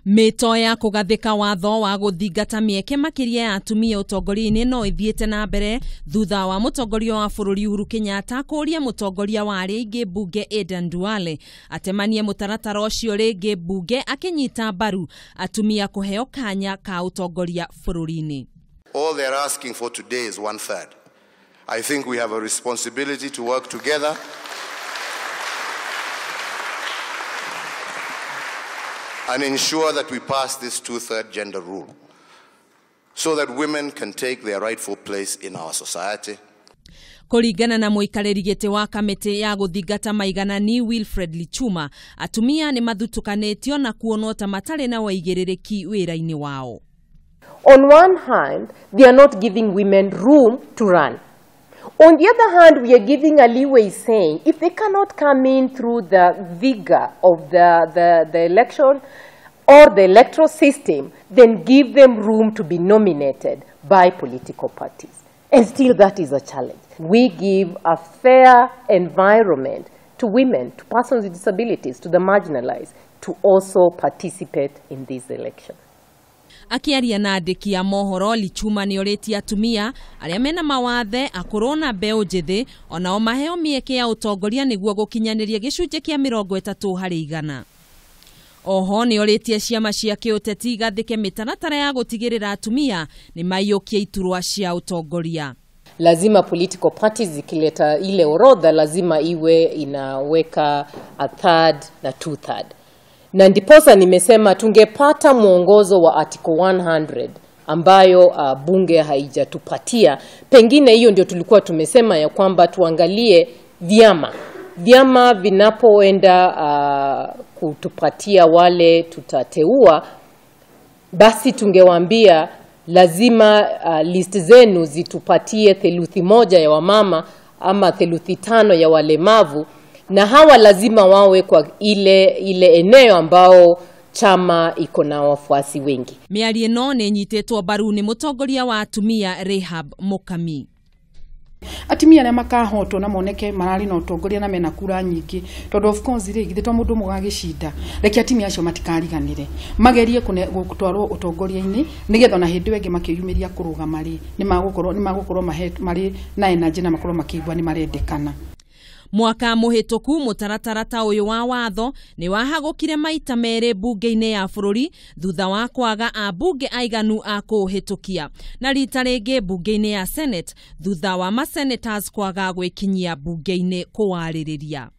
Mito ya kugathika watho wa guthingata mieke makiria ya atumia utongoria-ini no ithiete na mbere thutha wa mutongoria wa bururi Uhuru Kenyatta kuria mutongoria wa ringi bunge Aden Duale atemanie mutaratara ucio ringi bunge akinyita mbaru atumia kuheo kanya ka utongoria bururi-ini. All they are asking for today is 1/3. I think we have a responsibility to work together and ensure that we pass this 2/3 gender rule so that women can take their rightful place in our society. Kuringana na muikariri giti wa kamiti ya guthingata maiganani Wilfred Lichuma, atumia ni mathutukanitio na kuonwo ta matari na waigiririki wira-ini wao. On one hand, they are not giving women room to run. On the other hand, we are giving a leeway saying if they cannot come in through the vigor of the election or the electoral system, then give them room to be nominated by political parties. And still that is a challenge. We give a fair environment to women, to persons with disabilities, to the marginalized, to also participate in this election. Akiaria na andiki ya mohoro, Lichuma ni oreti atumia aria mena mawathe akorwo na mbeu njithi onao maheo mieke ya utongoria niguo gukinyaniria gicunje kia 30%. Oho ni oreti ciama cia kiuteti igathike mitaratara ya gutigirira atumia ni maiyukia iturwa cia utongoria. Lazima political parties zikileta ile orodha lazima iwe inaweka 1/3 na 2/3. Na ndiposa nimesema tungepata mwongozo wa article 100 ambayo bunge haijatupatia. Pengine hiyo ndio tulikuwa tumesema ya kwamba tuangalie vyama vinapoenda kutupatia wale tutateua, basi tungewaambia lazima list zenu zitupatie 1/3 ya wamama ama 5/3 ya walemavu, na hawa lazima wawe kwa ile eneo ambao chama iko na wafuasi wengi. Miarie no ni nyitetwo mbaru ni mutongoria wa atumia Rehab Mukami. Atimia na makahotwo na moneke marari na utongoria na mena kura nyingi tondu of course rigi thitwa mundu mugagishinda reki atimia acio matikariganire magerie gutwarwo utongoria-ini nigetha na hindi wengi makiyumiria kuruga mari ni magukorwo mari na energy na makorwo makigwa ni marendekana. Mwaka muhituku mutaratara ta uyu wa watho ni wahagukire maita mere bunge-ini ya bururi thutha wa kwaga abunge aiganu a kuhitukia na rita ringi bunge-ini ya Senate thutha wa ma senators kwaga gwikinyia bunge-ini kuwaririria.